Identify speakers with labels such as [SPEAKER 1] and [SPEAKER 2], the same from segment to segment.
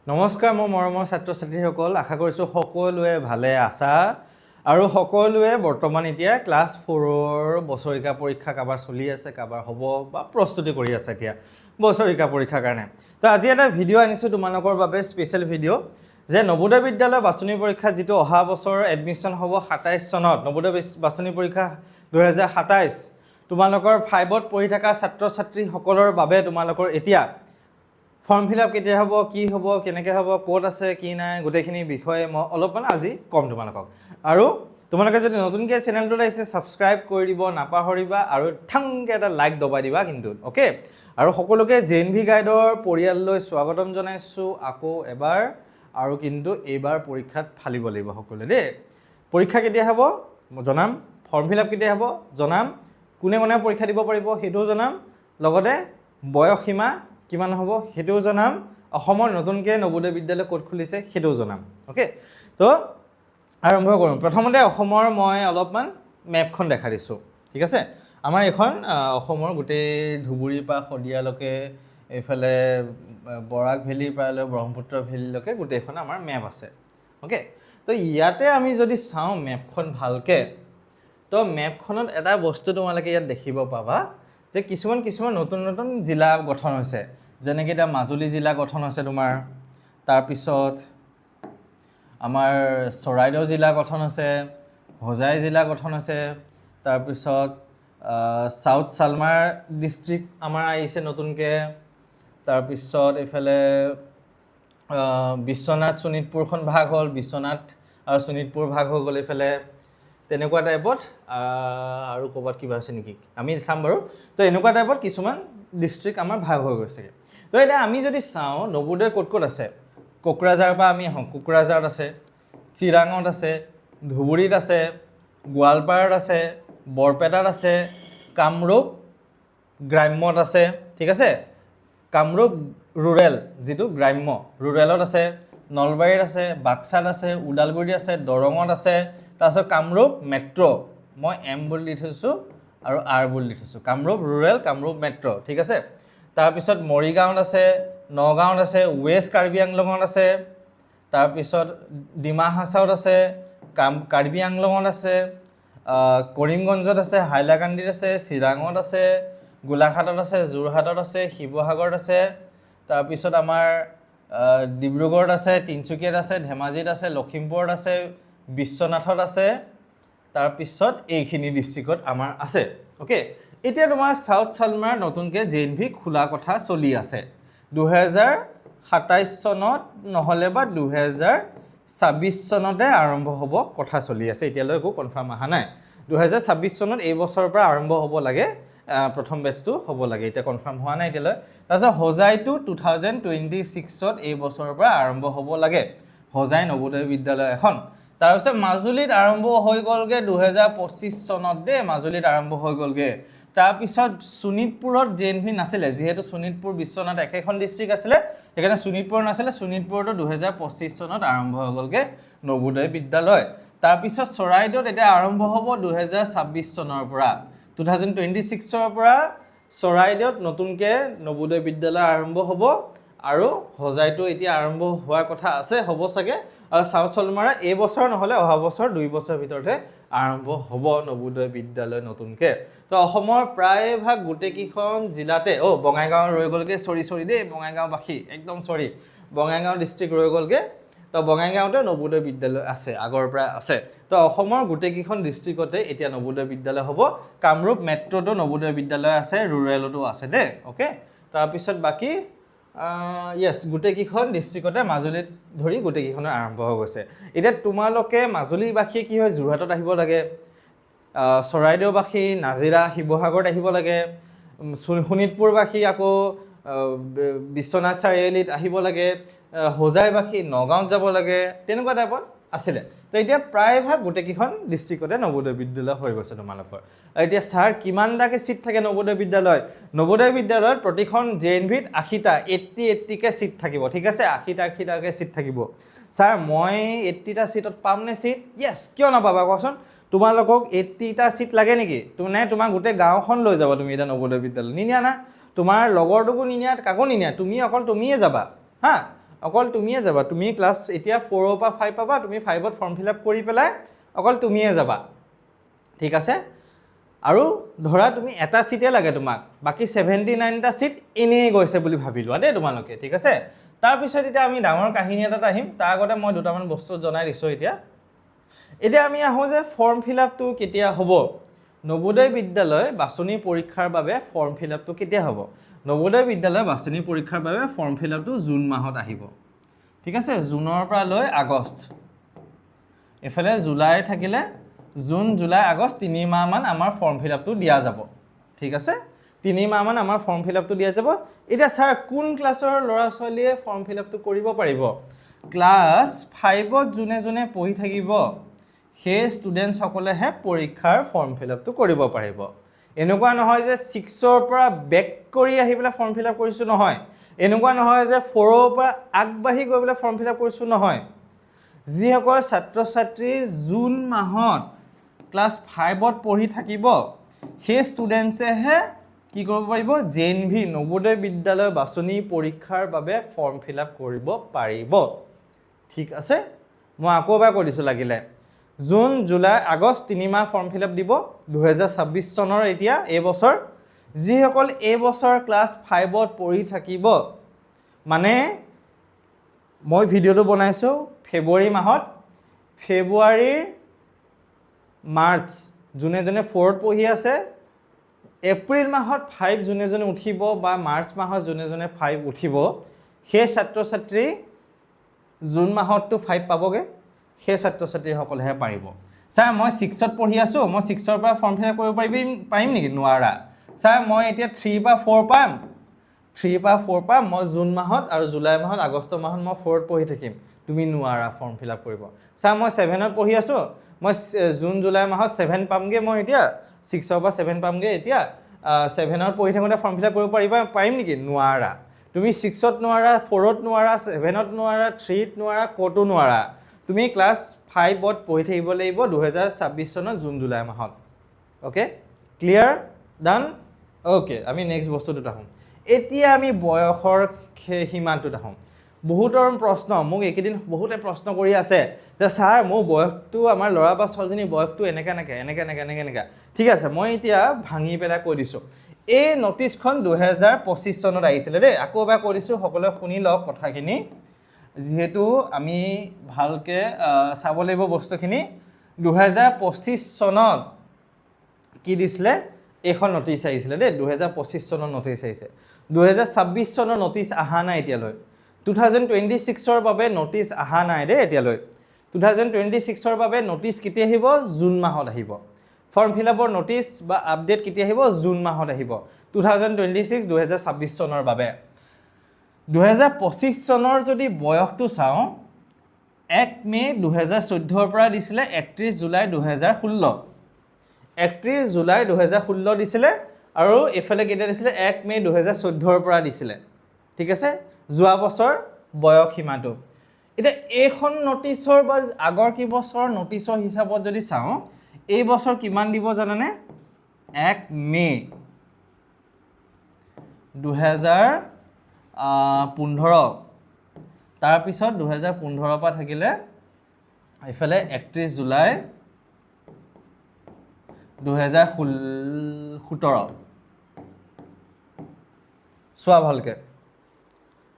[SPEAKER 1] নমস্কাৰ মোৰ মৰমৰ ছাত্ৰ ছাত্ৰীসকল আশা কৰিছোঁ সকলোৱে ভালে আছা আৰু সকলোৱে বৰ্তমান এতিয়া ক্লাছ 4ৰ বছৰিকা পৰীক্ষা কাবাৰ চলি আছে কাবাৰ হ'ব বা প্ৰস্তুতি কৰি আছে এতিয়া বছৰিকা পৰীক্ষাৰ কাৰণে তো আজি এটা ভিডিঅ' আনিছোঁ তোমালোকৰ বাবে স্পেচিয়েল ভিডিঅ' যে নবোদয় বিদ্যালয় বাছনি পৰীক্ষা যিটো অহা বছৰ এডমিশ্যন হ'ব 27 চনত নবোদয় বাছনি পৰীক্ষা 2027 তোমালোকৰ 5ত পঢ়ি থকা ছাত্ৰ ছাত্ৰীসকলৰ বাবে তোমালোকৰ এতিয়া ফৰ্ম ফিল আপ কেতিয়া হ'ব কি হ'ব কেনেকৈ হ'ব ক'ত আছে কি নাই গোটেইখিনি বিষয়ে মই অলপমান আজি ক'ম তোমালোকক আৰু তোমালোকে যদি নতুনকৈ চেনেলটোত আহিছে ছাবস্ক্ৰাইব কৰি দিব নাপাহৰিবা আৰু ঠাংকৈ এটা লাইক দবাই দিবা কিন্তু অ'কে আৰু সকলোকে JNV গাইডৰ পৰিয়াললৈ স্বাগতম জনাইছোঁ আকৌ এবাৰ আৰু কিন্তু এইবাৰ পৰীক্ষাত ফালিব লাগিব সকলোৱে দেই পৰীক্ষা কেতিয়া হ'ব জনাম ফৰ্ম ফিল আপ কেতিয়া হ'ব জনাম কোনে কোনে পৰীক্ষা দিব পাৰিব সেইটোও জনাম লগতে বয়স সীমা কিমান হ'ব হেতুও জনাম অসমৰ নতুনকৈ নবোদয় বিদ্যালয় ক'ত খুলিছে হেতুও জনাম ওকে তো আৰম্ভ কৰোঁ প্ৰথমতে অসমৰ মই অলপমান মেপখন দেখা দিছোঁ ঠিক আছে আমাৰ এখন অসমৰ গোটেই ধুবুৰীৰ পৰা শদিয়ালৈকে এইফালে বৰাক ভেলীৰ পৰা লৈ ব্ৰহ্মপুত্ৰ ভেলীলৈকে গোটেইখন আমাৰ মেপ আছে ওকে তো ইয়াতে আমি যদি চাওঁ মেপখন ভালকৈ তো মেপখনত এটা বস্তু তোমালোকে ইয়াত দেখিব পাবা যে কিছুমান নতুন নতুন জিলা গঠন হৈছে যেনেকৈ এতিয়া মাজুলী জিলা গঠন হৈছে তোমাৰ তাৰপিছত আমাৰ চৰাইদেউ জিলা গঠন হৈছে হোজাই জিলা গঠন হৈছে তাৰপিছত সাউথ সালমাৰ ডিষ্ট্ৰিক্ট আমাৰ আহিছে নতুনকৈ তাৰপিছত এইফালে বিশ্বনাথ শোণিতপুৰখন ভাগ হ'ল বিশ্বনাথ আৰু শোণিতপুৰ ভাগ হৈ গ'ল এইফালে তেনেকুৱা টাইপত আৰু ক'ৰবাত কিবা আছে নেকি আমি চাম বাৰু তো এনেকুৱা টাইপত কিছুমান ডিষ্ট্ৰিক্ট আমাৰ ভাগ হৈ গৈছেগৈ তো এতিয়া আমি যদি চাওঁ নবোদয় ক'ত ক'ত আছে কোকৰাঝাৰৰ পৰা আমি আহোঁ কোকৰাঝাৰত আছে চিৰাঙত আছে ধুবুৰীত আছে গোৱালপাৰাত আছে বৰপেটাত আছে কামৰূপ গ্ৰাম্যত আছে ঠিক আছে কামৰূপ ৰুৰেল যিটো গ্ৰাম্য ৰুৰেলত আছে নলবাৰীত আছে বাক্সাত আছে ওদালগুৰিত আছে দৰঙত আছে তাৰপিছত কামৰূপ মেট্ৰ' মই এম বুলি দি থৈছোঁ আৰু আৰ বুলি দি থৈছোঁ কামৰূপ ৰুৰেল কামৰূপ মেট্ৰ' ঠিক আছে তাৰপিছত মৰিগাঁৱত আছে নগাঁৱত আছে ৱেষ্ট কাৰ্বি আংলঙত আছে তাৰপিছত ডিমা হাছাওত আছে কাৰ্বি আংলঙত আছে কৰিমগঞ্জত আছে হাইলাকান্দিত আছে চিৰাঙত আছে গোলাঘাটত আছে যোৰহাটত আছে শিৱসাগৰত আছে তাৰপিছত আমাৰ ডিব্ৰুগড়ত আছে তিনিচুকীয়াত আছে ধেমাজিত আছে লখিমপুৰত আছে বিশ্বনাথত আছে তাৰপিছত এইখিনি ডিষ্ট্ৰিক্টত আমাৰ আছে অ'কে এতিয়া তোমাৰ সাউথ সালমাৰ নতুনকৈ JNV খোলা কথা চলি আছে 2027 চনত নহ'লে বা 2026 চনতে আৰম্ভ হ'ব কথা চলি আছে এতিয়ালৈ একো কনফাৰ্ম অহা নাই 2026 চনত এই বছৰৰ পৰা আৰম্ভ হ'ব লাগে প্ৰথম বেচটো হ'ব লাগে এতিয়া কনফাৰ্ম হোৱা নাই এতিয়ালৈ তাৰপিছত হোজাইটো 2026ত এই বছৰৰ পৰা আৰম্ভ হ'ব লাগে হোজাই নবোদয় বিদ্যালয় এখন তাৰপিছত মাজুলীত আৰম্ভ হৈ গ'লগৈ 2025 চনত দেই মাজুলীত আৰম্ভ হৈ গ'লগৈ তাৰপিছত শোণিতপুৰত JNV নাছিলে যিহেতু শোণিতপুৰ বিশ্বনাথ একেখন ডিষ্ট্ৰিক্ট আছিলে সেইকাৰণে শোণিতপুৰ নাছিলে শোণিতপুৰতো 2025 চনত আৰম্ভ হৈ গ'লগৈ নবোদয় বিদ্যালয় তাৰপিছত চৰাইদেউত এতিয়া আৰম্ভ হ'ব 2026 চনৰ পৰা 2026ৰ পৰা চৰাইদেউত নতুনকৈ নবোদয় বিদ্যালয় আৰম্ভ হ'ব আৰু হোজাইটো এতিয়া আৰম্ভ হোৱাৰ কথা আছে হ'ব চাগে আৰু সাউথ সালমাৰা এই বছৰ নহ'লে অহা বছৰ 2 বছৰ ভিতৰতে আৰম্ভ হ'ব নবোদয় বিদ্যালয় নতুনকৈ তো অসমৰ প্ৰায়ভাগ গোটেইকেইখন জিলাতে বঙাইগাঁও ৰৈ গ'লগৈ চৰি দেই বঙাইগাঁওবাসী একদম চৰি বঙাইগাঁও ডিষ্ট্ৰিক্ট ৰৈ গ'লগৈ তো বঙাইগাঁৱতে নবোদয় বিদ্যালয় আছে আগৰ পৰা আছে তো অসমৰ গোটেইকেইখন ডিষ্ট্ৰিক্টতে এতিয়া নবোদয় বিদ্যালয় হ'ব কামৰূপ মেট্ৰ'তো নবোদয় বিদ্যালয় আছে ৰুৰেলতো আছে দেই অ'কে তাৰপিছত বাকী য়েছ গোটেইকেইখন ডিষ্ট্ৰিক্টতে মাজুলীত ধৰি গোটেইকেইখনৰ আৰম্ভ হৈ গৈছে এতিয়া তোমালোকে মাজুলীবাসীয়ে কি হয় যোৰহাটত আহিব লাগে চৰাইদেউবাসী নাজিৰা শিৱসাগৰত আহিব লাগে শোণিতপুৰবাসী আকৌ বিশ্বনাথ চাৰিআলিত আহিব লাগে হোজাইবাসী নগাঁৱত যাব লাগে তেনেকুৱা টাইপত আছিলে তো এতিয়া প্ৰায়ভাগ গোটেইকেইখন ডিষ্ট্ৰিক্টতে নবোদয় বিদ্যালয় হৈ গৈছে তোমালোকৰ এতিয়া ছাৰ কিমানটাকৈ ছিট থাকে নবোদয় বিদ্যালয়ত প্ৰতিখন JNVত 80টা 80কৈ ছিট থাকিব ঠিক আছে 80টাকৈ ছিট থাকিব ছাৰ মই 80টা ছিটত পামনে ছিট য়েছ কিয় নাপাবা কোৱাচোন তোমালোকক 80টা ছিট লাগে নেকি তোমাৰ গোটেই গাঁওখন লৈ যাব তুমি এতিয়া নবোদয় বিদ্যালয় নিনিয়া না তোমাৰ লগৰটোকো নিনিয়া কাকো নিনিয়া তুমি অকল তুমিয়ে যাবা হা অকল তুমিয়ে যাবা তুমি ক্লাছ এতিয়া 4 পৰা 5 পাবা তুমি 5ত ফৰ্ম ফিল আপ কৰি পেলাই অকল তুমিয়ে যাবা ঠিক আছে আৰু ধৰা তুমি এটা সিটে লাগে তোমাক বাকি 79টা সিট এনেই গৈছে বুলি ভাবি লোৱা দেই তোমালোকে ঠিক আছে তাৰ পিছত এতিয়া আমি ডাঙৰ কাহিনী এটাত আহিম তাৰ আগতে মই দুটামান বস্তু জনাই দিছো এতিয়া আমি আহো যে ফৰ্ম ফিল আপটো কেতিয়া হ'ব নবোদয় বিদ্যালয় বাছনি পৰীক্ষাৰ বাবে ফৰ্ম ফিল আপটো কেতিয়া হ'ব নবোদয় বিদ্যালয় বাছনি পৰীক্ষাৰ বাবে ফৰ্ম ফিল আপটো জুন মাহত আহিব ঠিক আছে জুনৰ পৰা লৈ আগষ্ট এফালে জুলাই থাকিলে জুন জুলাই আগষ্ট 3 মাহ মান আমাৰ ফৰ্ম ফিল আপটো দিয়া যাব ঠিক আছে 3 মাহ মান আমাৰ ফৰ্ম ফিল আপটো দিয়া যাব এটা স্যাৰ কোন ক্লাছৰ ল'ৰা ছোৱালীয়ে ফৰ্ম ফিল আপটো কৰিব পাৰিব ক্লাছ 5ত জুনে জুনে পঢ়ি থাকিব সেই ষ্টুডেন্টস সকলেহে পৰীক্ষাৰ ফৰ্ম ফিল আপটো কৰিব পাৰিব এনেকুৱা নহয় যে 6ৰ পৰা বেক কৰি আহি পেলাই ফৰ্ম ফিল আপ কৰিছো নহয় এনেকুৱা নহয় যে 4ৰ পৰা আগবাঢ়ি গৈ পেলাই ফৰ্ম ফিল আপ কৰিছো নহয় যিসকল ছাত্ৰ ছাত্ৰী জুন মাহত ক্লাছ 5ত পঢ়ি থাকিব সেই ষ্টুডেন্টসেহে কি কৰিব পাৰিব জেএনভি নবোদয় বিদ্যালয় বাছনি পৰীক্ষাৰ বাবে ফৰ্ম ফিল আপ কৰিব পাৰিব ঠিক আছে মই আকৌ এবাৰ কৈ দিছো লাগিলে জুন জুলাই আগষ্ট 3 মাহ ফৰ্ম ফিল আপ দিব 2026 চনৰ এতিয়া এই বছৰ যিসকল এই বছৰ ক্লাছ 5ত পঢ়ি থাকিব মানে মই ভিডিওটো বনাইছো ফেব্ৰুৱাৰী মাহত ফেব্ৰুৱাৰী মাৰ্চ জুনে জুনে 4ত পঢ়ি আছে এপ্ৰিল মাহত 5 জুনে জুনে উঠিব বা মাৰ্চ মাহত জুনে জুনে 5 উঠিব সেই ছাত্ৰ ছাত্ৰী জুন মাহতটো 5 পাবগে সেই ছাত্ৰ ছাত্ৰী সকলেহে পাৰিব স্যাৰ মই 6ত পঢ়ি আছো মই 6ৰ পৰা ফৰ্ম ফিল আপ কৰিব পাৰিম নেকি নোৱাৰা স্যাৰ মই এতিয়া 3 বা 4 পাম 3 বা 4 পাম মই জুন মাহত আৰু জুলাই মাহত আগষ্ট মাহত মই 4ত পঢ়ি থাকিম তুমি নোৱাৰা ফৰ্ম ফিল আপ কৰিব স্যাৰ মই 7ত পঢ়ি আছো মই জুন জুলাই মাহত 7 পামগে মই এতিয়া 6ৰ পৰা 7 পামগে এতিয়া 7ত পঢ়ি থাকোঁতে ফৰ্ম ফিল আপ কৰিব পাৰিম নেকি নোৱাৰা তুমি 6ত নোৱাৰা 4ত নোৱাৰা 7ত নোৱাৰা 3ত নোৱাৰা ক'তো নোৱাৰা তুমি ক্লাছ 5ত পঢ়ি থাকিব লাগিব 2026 চনৰ জুন জুলাই মাহত ওকে ক্লিয়াৰ ডান ওকে আমি নেক্সট বস্তুটোত আহোঁ এতিয়া আমি বয়সৰ সীমাটোত আহোঁ বহুতৰ প্ৰশ্ন মোক একেদিন বহুতে প্ৰশ্ন কৰি আছে যে স্যাৰ মোৰ বয়সটো আমাৰ ল'ৰা বা ছোৱালীজনীৰ বয়সটো এনেকা ঠিক আছে মই এতিয়া ভাঙি পেলাই কৈ দিছোঁ এই নটিছখন 2025 চনত আহিছিলে দেই আকৌ এবাৰ কৈ দিছোঁ সকলোৱে শুনি লওক কথাখিনি যেহেতু আমি ভালকে চাব লাগিব বস্তুখিনি 2025 চনত কি দিছিলে এখন নটিছ আহিছিলে দেই 2025 চনৰ নটিছ আহিছে 2026 চনৰ নটিছ আহা নাই এতিয়ালৈ 2026ৰ বাবে নটিছ আহা নাই দেই এতিয়ালৈ 2026ৰ বাবে নটিছ কেতিয়া আহিব জুন মাহত আহিব ফৰ্ম ফিল আপৰ নটিছ বা আপডেট কেতিয়া আহিব জুন মাহত আহিব 2026 চনৰ বাবে 2025 চনৰ যদি বয়সটো চাওঁ 1 মে 2014ৰ পৰা দিছিলে 31 জুলাই 2016 31 জুলাই 2016 দিছিলে আৰু এফালে কেতিয়া দিছিলে 1 মে 2014ৰ পৰা দিছিলে ঠিক আছে যোৱা বছৰ বয়স সীমাটো এতিয়া এইখন নটিছৰ বা আগৰ কি বছৰ নটিছৰ হিচাপত যদি চাওঁ এই বছৰ কিমান দিব জানানে 1 মে 2015 তাৰ পিছত 2015 পৰা থাকিলে এফালে 31 জুলাই 2017 চোৱা ভালকে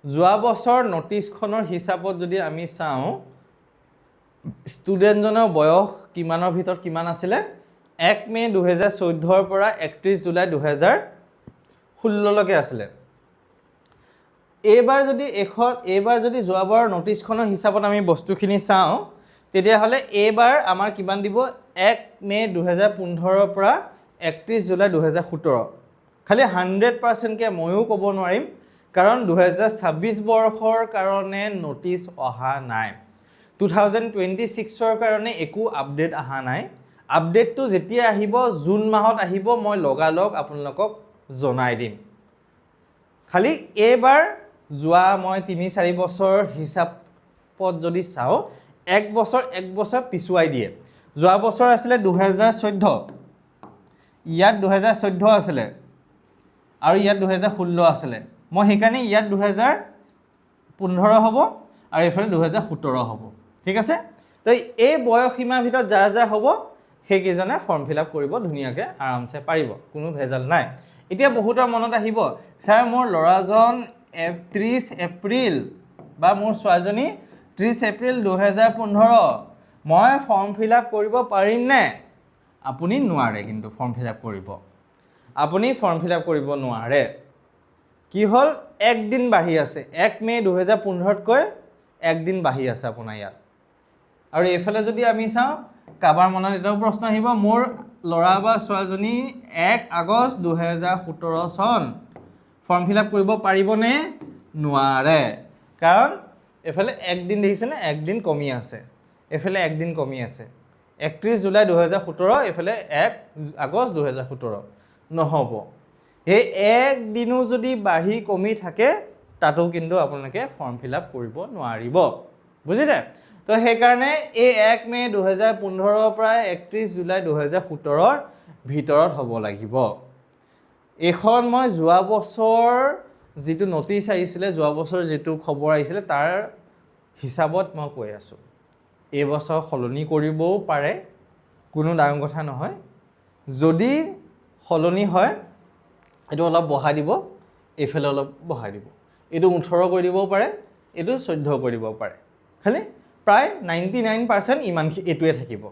[SPEAKER 1] যোৱা বছৰ নটিছখনৰ হিচাপত যদি আমি চাওঁ ষ্টুডেণ্টজনৰ বয়স কিমানৰ ভিতৰত কিমান আছিলে 1 মে 2014ৰ পৰা 31 জুলাই 2016 লৈকে আছিলে এইবাৰ যদি যোৱাবাৰৰ নটিছখনৰ হিচাপত আমি বস্তুখিনি চাওঁ তেতিয়াহ'লে এইবাৰ আমাৰ কিমান দিব 1 মে 2015ৰ পৰা 31 জুলাই 2017 খালি 100% কে ময়ো ক'ব নোৱাৰিম কাৰণ 2026 বৰ্ষৰ কাৰণে নটিছ অহা নাই 2026ৰ কাৰণে একো আপডেট অহা নাই আপডেটটো যেতিয়া আহিব জুন মাহত আহিব মই লগালগ আপোনালোকক জনাই দিম খালি এইবাৰ যোৱা মই 3-4 বছৰ হিচাপত যদি চাওঁ এক বছৰ পিছুৱাই দিয়ে যোৱা বছৰ আছিলে 2014 ইয়াত 2014 আছিলে আৰু ইয়াত 2016 আছিলে মই সেইকাৰণে ইয়াত 15 হ'ব আৰু এইফালে 2017 হ'ব ঠিক আছে তো এই বয়স সীমাৰ ভিতৰত যাৰ যাৰ হ'ব সেইকেইজনে ফৰ্ম ফিল আপ কৰিব ধুনীয়াকৈ আৰামছে পাৰিব কোনো ভেজাল নাই এতিয়া বহুতৰ মনত আহিব ছাৰ মোৰ ল'ৰাজন 30 এপ্ৰিল বা মোৰ ছোৱালীজনী 30 এপ্ৰিল 2015 মই ফৰ্ম ফিল আপ কৰিব পাৰিমনে আপুনি নোৱাৰে কিন্তু ফৰ্ম ফিল আপ কৰিব আপুনি ফৰ্ম ফিল আপ কৰিব নোৱাৰে কি হ'ল একদিন বাঢ়ি আছে 1 মে 2015তকৈ একদিন বাঢ়ি আছে আপোনাৰ ইয়াত আৰু এইফালে যদি আমি চাওঁ কাবাৰ মনত এটাও প্ৰশ্ন আহিব মোৰ ল'ৰা বা ছোৱালীজনী 1 আগষ্ট 2017 চন ফৰ্ম ফিল আপ কৰিব পাৰিবনে নোৱাৰে কাৰণ এফালে একদিন দেখিছেনে একদিন কমি আছে এফালে একদিন কমি আছে 31 জুলাই 2017 এফালে 1 আগষ্ট 2017 নহ'ব এই একদিনো যদি বাঢ়ি কমি থাকে তাতো কিন্তু আপোনালোকে ফৰ্ম ফিল আপ কৰিব নোৱাৰিব বুজিলে তো সেইকাৰণে এই 1 মে 2015 পৰা 31 জুলাই 2017 ভিতৰত হ'ব লাগিব এখন মই যোৱা বছৰ যিটো নটিচ আহিছিলে যোৱা বছৰ যিটো খবৰ আহিছিলে তাৰ হিচাপত মই কৈ আছোঁ এই বছৰ সলনি কৰিবও পাৰে কোনো ডাঙৰ কথা নহয় যদি সলনি হয় এইটো অলপ বঢ়াই দিব এইফালে অলপ বঢ়াই দিব এইটো 18 কৰি দিবও পাৰে এইটো 14 কৰি দিব পাৰে খালি প্ৰায় 99% ইমান এইটোৱে থাকিব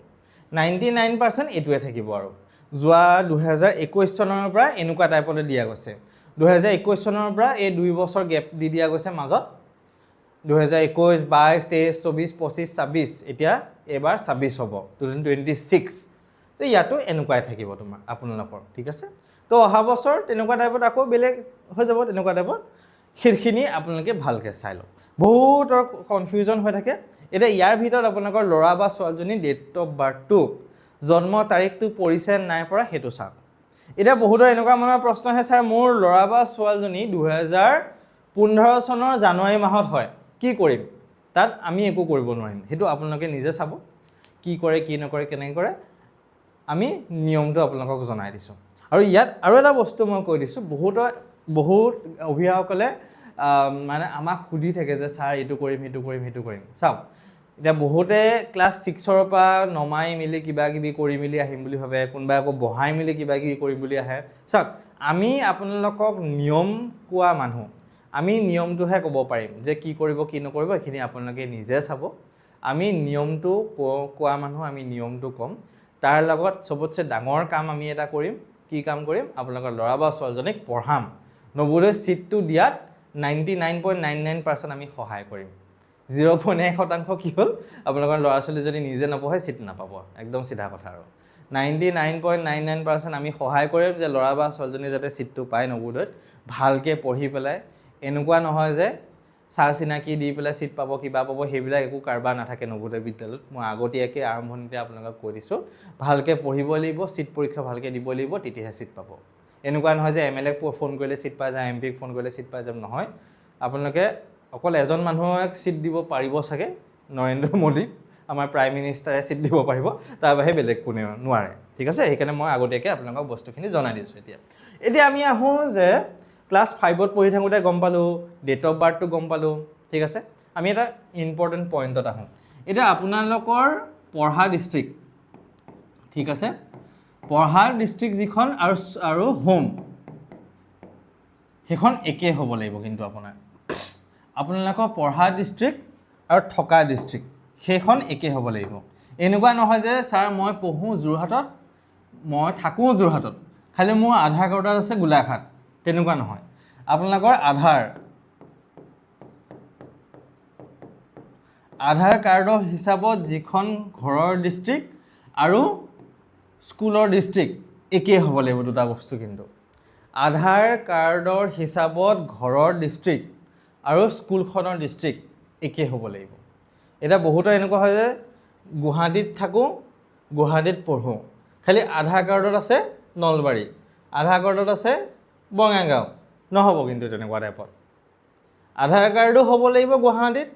[SPEAKER 1] 99% এইটোৱে থাকিব আৰু যোৱা 2021 চনৰ পৰা এনেকুৱা টাইপতে দিয়া গৈছে 2021 চনৰ পৰা এই 2 বছৰ গেপ দি দিয়া গৈছে মাজত 2021 22 23 24 25 26 এতিয়া এবাৰ 26 হ'ব 2026 তো ইয়াতো এনেকুৱাই থাকিব তোমাৰ আপোনালোকৰ ঠিক আছে তো অহা বছৰ তেনেকুৱা টাইপত আকৌ বেলেগ হৈ যাব তেনেকুৱা টাইপত সেইখিনি আপোনালোকে ভালকৈ চাই লওক বহুতৰ কনফিউজন হৈ থাকে এতিয়া ইয়াৰ ভিতৰত আপোনালোকৰ ল'ৰা বা ছোৱালীজনী ডেট অফ বাৰ্থটো জন্ম তাৰিখটো পৰিছে নাই পৰা সেইটো চাওক এতিয়া বহুতৰ এনেকুৱা মনৰ প্ৰশ্ন আহে ছাৰ মোৰ ল'ৰা বা ছোৱালীজনী 2015 চনৰ জানুৱাৰী মাহত হয় কি কৰিম তাত আমি একো কৰিব নোৱাৰিম সেইটো আপোনালোকে নিজে চাব কি কৰে কি নকৰে কেনেকৈ কৰে আমি নিয়মটো আপোনালোকক জনাই দিছোঁ আৰু ইয়াত আৰু এটা বস্তু মই কৈ দিছোঁ বহুত অভিভাৱকসকলে মানে আমাক সুধি থাকে যে ছাৰ এইটো কৰিম সেইটো কৰিম সেইটো কৰিম চাওক এতিয়া বহুতে ক্লাছ 6ৰ পৰা নমাই মেলি কিবা কিবি কৰি মেলি আহিম বুলি ভাবে কোনোবাই আকৌ বহাই মেলি কিবা কিবি কৰিম বুলি আহে চাওক আমি আপোনালোকক নিয়ম কোৱা মানুহ আমি নিয়মটোহে ক'ব পাৰিম যে কি কৰিব কি নকৰিব এইখিনি আপোনালোকে নিজে চাব আমি নিয়মটো কোৱা মানুহ আমি নিয়মটো ক'ম তাৰ লগত সবতছে ডাঙৰ কাম আমি এটা কৰিম কি কাম কৰিম আপোনালোকৰ ল'ৰা বা ছোৱালীজনীক পঢ়াম নবোদয় চিটটো দিয়াত 99.99% আমি সহায় কৰিম 0.1% কি হ'ল আপোনালোকৰ ল'ৰা ছোৱালী যদি নিজে নপঢ়ে চিট নাপাব একদম চিধা কথা আৰু 99.99% আমি সহায় কৰিম যে ল'ৰা বা ছোৱালীজনী যাতে চিটটো পায় নবোদয়ত ভালকৈ পঢ়ি পেলাই এনেকুৱা নহয় যে চাহ চিনাকি দি পেলাই চিট পাব কিবা পাব সেইবিলাক একো কাৰবাৰ নাথাকে নবোদয় বিদ্যালয়ত মই আগতীয়াকৈ আৰম্ভণিতে আপোনালোকক কৈ দিছোঁ ভালকৈ পঢ়িব লাগিব চিট পৰীক্ষা ভালকৈ দিব লাগিব তেতিয়াহে চিট পাব এনেকুৱা নহয় যে MLA ফোন কৰিলে চিট পাই যায় MP ফোন কৰিলে চিট পাই যাম নহয় আপোনালোকে অকল এজন মানুহক চিট দিব পাৰিব চাগে নৰেন্দ্ৰ মোদী আমাৰ প্ৰাইম মিনিষ্টাৰে চিট দিব পাৰিব তাৰ বাহিৰে বেলেগ কোনে নোৱাৰে ঠিক আছে সেইকাৰণে মই আগতীয়াকৈ আপোনালোকক বস্তুখিনি জনাই দিছোঁ এতিয়া আমি আহোঁ যে ক্লাছ 5ত পঢ়ি থাকোঁতে গম পালোঁ ডেট অফ বাৰ্থটো গম পালোঁ ঠিক আছে আমি এটা ইম্পৰ্টেণ্ট পইণ্টত আহোঁ এতিয়া আপোনালোকৰ পঢ়া ডিষ্ট্ৰিক্ট ঠিক আছে পঢ়া ডিষ্ট্ৰিক্ট যিখন আৰু হোম সেইখন একেই হ'ব লাগিব কিন্তু আপোনালোকৰ পঢ়া ডিষ্ট্ৰিক্ট আৰু থকা ডিষ্ট্ৰিক্ট সেইখন একেই হ'ব লাগিব এনেকুৱা নহয় যে ছাৰ মই পঢ়োঁ যোৰহাটত মই থাকোঁ যোৰহাটত খালি মোৰ আধাৰ কাৰ্ডত আছে গোলাঘাট তেনেকুৱা নহয় আপোনালোকৰ আধাৰ কাৰ্ডৰ হিচাপত যিখন ঘৰৰ ডিষ্ট্ৰিক্ট আৰু স্কুলৰ ডিষ্ট্ৰিক্ট একেই হ'ব লাগিব দুটা বস্তু কিন্তু আধাৰ কাৰ্ডৰ হিচাপত ঘৰৰ ডিষ্ট্ৰিক্ট আৰু স্কুলখনৰ ডিষ্ট্ৰিক্ট একেই হ'ব লাগিব এটা বহুতো এনেকুৱা হয় যে গুৱাহাটীত থাকোঁ গুৱাহাটীত পঢ়োঁ খালি আধাৰ কাৰ্ডত আছে নলবাৰী আধাৰ কাৰ্ডত আছে বঙাইগাঁও নহ'ব কিন্তু তেনেকুৱা টাইপত আধাৰ কাৰ্ডো হ'ব লাগিব গুৱাহাটীত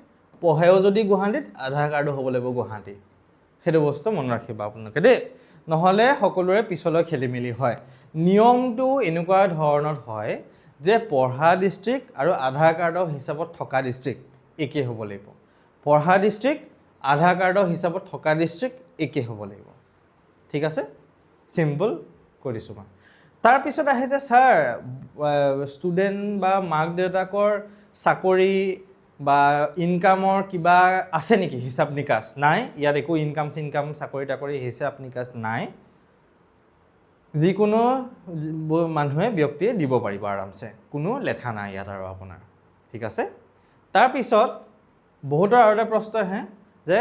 [SPEAKER 1] পঢ়েও যদি গুৱাহাটীত আধাৰ কাৰ্ডো হ'ব লাগিব গুৱাহাটীত সেইটো বস্তু মনত ৰাখিব আপোনালোকে দেই নহ'লে সকলোৰে পিছলৈ খেলি মেলি হয় নিয়মটো এনেকুৱা ধৰণত হয় যে পঢ়া ডিষ্ট্ৰিক্ট আৰু আধাৰ কাৰ্ডৰ হিচাপত থকা ডিষ্ট্ৰিক্ট একে হ'ব লাগিব পঢ়া ডিষ্ট্ৰিক্ট আধাৰ কাৰ্ডৰ হিচাপত থকা ডিষ্ট্ৰিক্ট একে হ'ব লাগিব ঠিক আছে সিম্পল কৈ দিছোঁ মই তাৰপিছত আহে যে ছাৰ ষ্টুডেণ্ট বা মাক দেউতাকৰ চাকৰি বা ইনকামৰ কিবা আছে নেকি হিচাপ নিকাচ নাই ইয়াত একো ইনকাম চিনকাম চাকৰি তাকৰি হিচাপ নিকাচ নাই যিকোনো মানুহে ব্যক্তিয়ে দিব পাৰিব আৰামছে কোনো লেঠা নাই ইয়াত আৰু আপোনাৰ ঠিক আছে তাৰপিছত বহুতৰ আৰু এটা প্ৰশ্ন আহে যে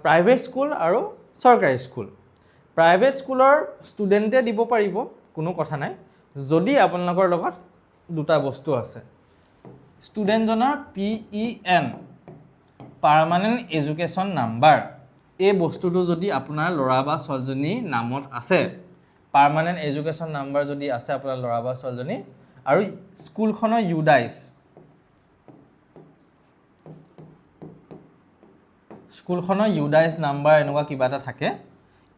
[SPEAKER 1] প্ৰাইভেট স্কুল আৰু চৰকাৰী স্কুল প্ৰাইভেট স্কুলৰ ষ্টুডেণ্টে দিব পাৰিব কোনো কথা নাই যদি আপোনালোকৰ লগত দুটা বস্তু আছে ষ্টুডেণ্টজনৰ PEN পাৰ্মানেণ্ট এডুকেশ্যন নাম্বাৰ এই বস্তুটো যদি আপোনাৰ ল'ৰা বা ছোৱালীজনী নামত আছে পাৰ্মানেণ্ট এডুকেশ্যন নাম্বাৰ যদি আছে আপোনাৰ ল'ৰা বা ছোৱালীজনী আৰু স্কুলখনৰ ইউডাইচ স্কুলখনৰ ইউডাইচ নাম্বাৰ এনেকুৱা কিবা এটা থাকে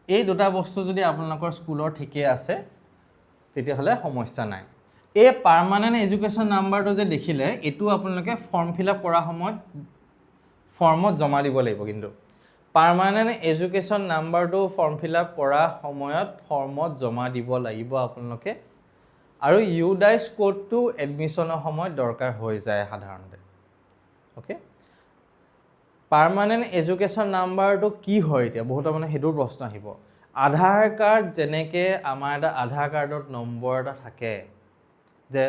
[SPEAKER 1] এই দুটা বস্তু যদি আপোনালোকৰ স্কুলৰ ঠিকেই আছে তেতিয়াহ'লে সমস্যা নাই এই পাৰ্মানেণ্ট এডুকেশ্যন নাম্বাৰটো যে দেখিলে এইটো আপোনালোকে ফৰ্ম ফিল আপ কৰা সময়ত ফৰ্মত জমা দিব লাগিব কিন্তু পাৰ্মানেণ্ট এডুকেশ্যন নাম্বাৰটো ফৰ্ম ফিল আপ কৰা সময়ত ফৰ্মত জমা দিব লাগিব আপোনালোকে আৰু ইউডাইচ কোডটো এডমিশ্যনৰ সময়ত দৰকাৰ হৈ যায় সাধাৰণতে অ'কে পাৰ্মানেণ্ট এডুকেশ্যন নাম্বাৰটো কি হয় এতিয়া বহুতৰ মানে সেইটোৰ প্ৰশ্ন আহিব আধাৰ কাৰ্ড যেনেকৈ আমাৰ এটা আধাৰ কাৰ্ডত নম্বৰ এটা থাকে যে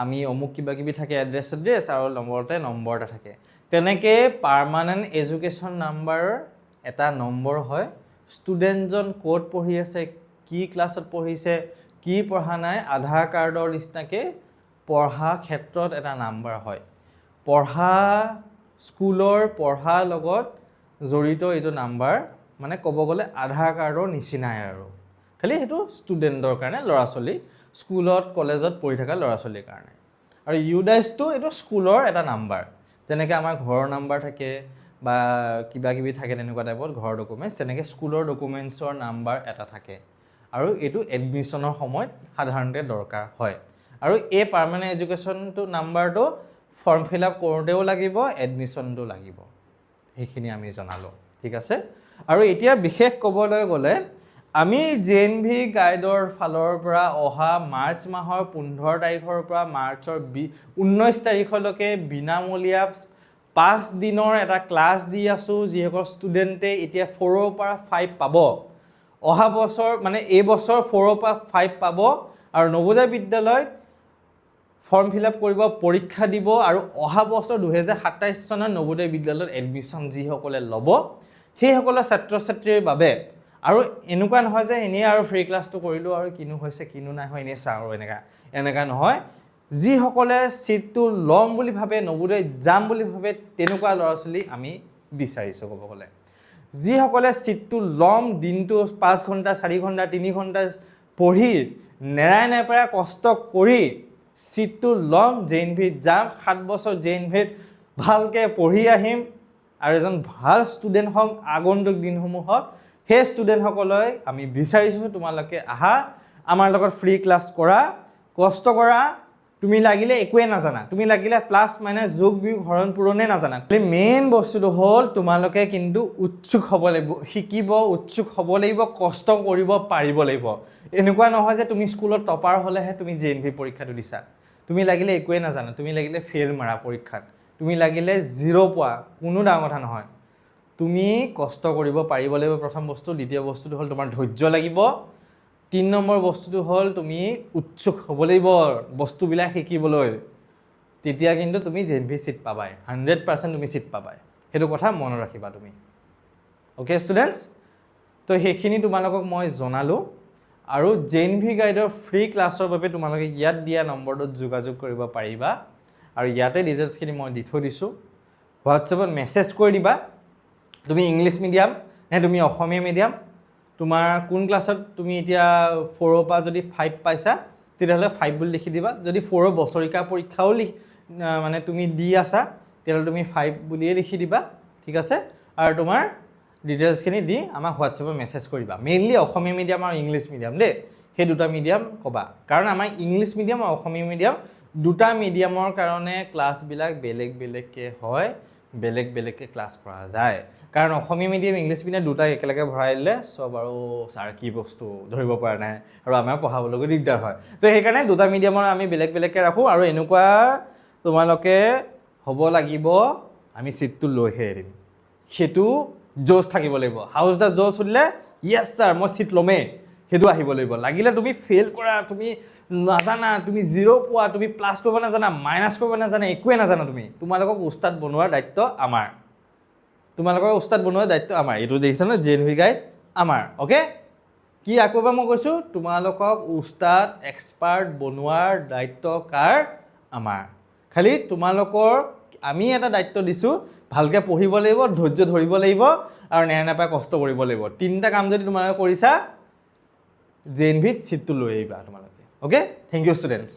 [SPEAKER 1] আমি অমুক কিবা কিবি থাকে এড্ৰেছ আৰু নম্বৰতে নম্বৰ এটা থাকে তেনেকৈ পাৰ্মানেণ্ট এডুকেশ্যন নাম্বাৰৰ এটা নম্বৰ হয় ষ্টুডেণ্টজন ক'ত পঢ়ি আছে কি ক্লাছত পঢ়িছে কি পঢ়া নাই আধাৰ কাৰ্ডৰ নিচিনাকৈ পঢ়া ক্ষেত্ৰত এটা নাম্বাৰ হয় পঢ়া স্কুলৰ পঢ়াৰ লগত জড়িত এইটো নাম্বাৰ মানে ক'ব গ'লে আধাৰ কাৰ্ডৰ নিচিনাই আৰু খালি সেইটো ষ্টুডেণ্টৰ কাৰণে ল'ৰা ছোৱালী স্কুলত কলেজত পঢ়ি থকা ল'ৰা ছোৱালীৰ কাৰণে আৰু ইউডাইচটো এইটো স্কুলৰ এটা নাম্বাৰ যেনেকৈ আমাৰ ঘৰৰ নাম্বাৰ থাকে বা কিবা কিবি থাকে তেনেকুৱা টাইপত ঘৰৰ ডকুমেণ্টছ তেনেকৈ স্কুলৰ ডকুমেণ্টছৰ নাম্বাৰ এটা থাকে আৰু এইটো এডমিশ্যনৰ সময়ত সাধাৰণতে দৰকাৰ হয় আৰু এই পাৰ্মানেণ্ট এডুকেশ্যনটো নাম্বাৰটো ফৰ্ম ফিল আপ কৰোঁতেও লাগিব এডমিশ্যনটো লাগিব সেইখিনি আমি জনালোঁ ঠিক আছে আৰু এতিয়া বিশেষ ক'বলৈ গ'লে আমি JNV গাইডৰ ফালৰ পৰা অহা মাৰ্চ মাহৰ 15 তাৰিখৰ পৰা মাৰ্চৰ 19 তাৰিখলৈকে বিনামূলীয়া 5 দিনৰ এটা ক্লাছ দি আছোঁ যিসকল ষ্টুডেণ্টে এতিয়া 4ৰ পৰা 5 পাব অহা বছৰ মানে এই বছৰ 4ৰ পৰা 5 পাব আৰু নৱোদয় বিদ্যালয়ত ফৰ্ম ফিল আপ কৰিব পৰীক্ষা দিব আৰু অহা বছৰ 2027 চনৰ নৱোদয় বিদ্যালয়ত এডমিশ্যন যিসকলে ল'ব সেইসকলৰ ছাত্ৰ ছাত্ৰীৰ বাবে আৰু এনেকুৱা নহয় যে এনেই আৰু ফ্ৰী ক্লাছটো কৰিলোঁ আৰু কিনো হৈছে কিনো নাই হয় এনেই চাওঁ আৰু এনেকুৱা নহয় যিসকলে ছিটটো ল'ম বুলি ভাবে নৱোদয় যাম বুলি ভাবে তেনেকুৱা ল'ৰা ছোৱালী আমি বিচাৰিছোঁ ক'ব গ'লে যিসকলে ছিটটো ল'ম দিনটো 5 ঘণ্টা 4 ঘণ্টা 3 ঘণ্টা পঢ়ি নেৰাই নেপেৰা কষ্ট কৰি ছিটটো ল'ম JNVত যাম 7 বছৰ JNVত ভালকৈ পঢ়ি আহিম আৰু এজন ভাল ষ্টুডেণ্ট হওক আগন্তুক দিনসমূহত সেই ষ্টুডেণ্টসকলক আমি বিচাৰিছোঁ তোমালোকে আহা আমাৰ লগত ফ্ৰী ক্লাছ কৰা কষ্ট কৰা তুমি লাগিলে একোৱে নাজানা তুমি লাগিলে প্লাছ মাইনাছ যোগ বিয়োগ হৰণ পূৰণে নাজানা মেইন বস্তুটো হ'ল তোমালোকে কিন্তু উৎসুক হ'ব লাগিব শিকিব উৎসুক হ'ব লাগিব কষ্ট কৰিব পাৰিব লাগিব এনেকুৱা নহয় যে তুমি স্কুলত টপাৰ হ'লেহে তুমি JNV পৰীক্ষাটো দিছা তুমি লাগিলে একোৱে নাজানা তুমি লাগিলে ফেইল মাৰা পৰীক্ষাত তুমি লাগিলে 0 পোৱা কোনো ডাঙৰ কথা নহয় তুমি কষ্ট কৰিব পাৰিব লাগিব প্ৰথম বস্তু দ্বিতীয় বস্তুটো হ'ল তোমাৰ ধৈৰ্য লাগিব 3 নম্বৰ বস্তুটো হ'ল তুমি উৎসুক হ'ব লাগিব বস্তুবিলাক শিকিবলৈ তেতিয়া কিন্তু তুমি JNV সিট পাবাই 100% তুমি সিট পাবাই সেইটো কথা মনত ৰাখিবা তুমি ওকে ষ্টুডেণ্টছ তো সেইখিনি তোমালোকক মই জনালোঁ আৰু JNV গাইডৰ ফ্ৰী ক্লাছৰ বাবে তোমালোকে ইয়াত দিয়া নম্বৰটোত যোগাযোগ কৰিব পাৰিবা আৰু ইয়াতে ডিটেইলছখিনি মই দি থৈ দিছোঁ হোৱাটছএপত মেছেজ কৰি দিবা তুমি ইংলিছ মিডিয়াম নে তুমি অসমীয়া মিডিয়াম তোমাৰ কোন ক্লাছত তুমি এতিয়া 4ৰ পৰা যদি 5 পাইছা তেতিয়াহ'লে 5 বুলি লিখি দিবা যদি 4ৰ বছৰিকা পৰীক্ষাও মানে তুমি দি আছা তেতিয়াহ'লে তুমি 5 বুলিয়ে লিখি দিবা ঠিক আছে আৰু তোমাৰ ডিটেইলছখিনি দি আমাক হোৱাটছএপত মেছেজ কৰিবা মেইনলি অসমীয়া মিডিয়াম আৰু ইংলিছ মিডিয়াম দেই সেই দুটা মিডিয়াম ক'বা কাৰণ আমাৰ ইংলিছ মিডিয়াম আৰু অসমীয়া মিডিয়াম দুটা মিডিয়ামৰ কাৰণে ক্লাছবিলাক বেলেগ বেলেগকৈ হয়, বেলেগ বেলেগকৈ ক্লাছ কৰা যায়। কাৰণ অসমীয়া মিডিয়াম ইংলিছ মিডিয়াম দুটা একেলগে ভৰাই দিলে চব আৰু ছাৰ কি বস্তু ধৰিব পৰা নাই আৰু আমাৰ পঢ়াবলৈও দিগদাৰ হয়। তো সেইকাৰণে দুটা মিডিয়ামৰ আমি বেলেগ বেলেগকৈ ৰাখোঁ আৰু এনেকুৱা তোমালোকে হ'ব লাগিব আমি ছিটটো লৈহে এৰিম, সেইটো জোচ থাকিব লাগিব। হাউচ দ্য জোচ সুধিলে য়েছ ছাৰ মই ছিট ল'মেই, সেইটো আহিব লাগিব। লাগিলে তুমি ফেইল কৰা, তুমি নাজানা, তুমি 0 পোৱা, তুমি প্লাছ কৰিব নাজানা, মাইনাছ কৰিব নাজানা, একোৱে নাজানা তুমি, তোমালোকক উস্তাদ বনোৱাৰ দায়িত্ব আমাৰ, তোমালোকৰ উস্তাদ বনোৱাৰ দায়িত্ব আমাৰ। এইটো দেখিছা ন JNV গাইড আমাৰ, অ'কে? কি আকৌ এবাৰ মই কৈছোঁ, তোমালোকক উস্তাদ এক্সপাৰ্ট বনোৱাৰ দায়িত্ব কাৰ? আমাৰ। খালি তোমালোকৰ আমি এটা দায়িত্ব দিছোঁ, ভালকৈ পঢ়িব লাগিব, ধৈৰ্য ধৰিব লাগিব আৰু নেৰানেপেৰা কষ্ট কৰিব লাগিব। 3টা কাম যদি তোমালোকে কৰিছা JNVত ছিটটো লৈ আহিবা তোমালোকে, অ'কে? Thank U students.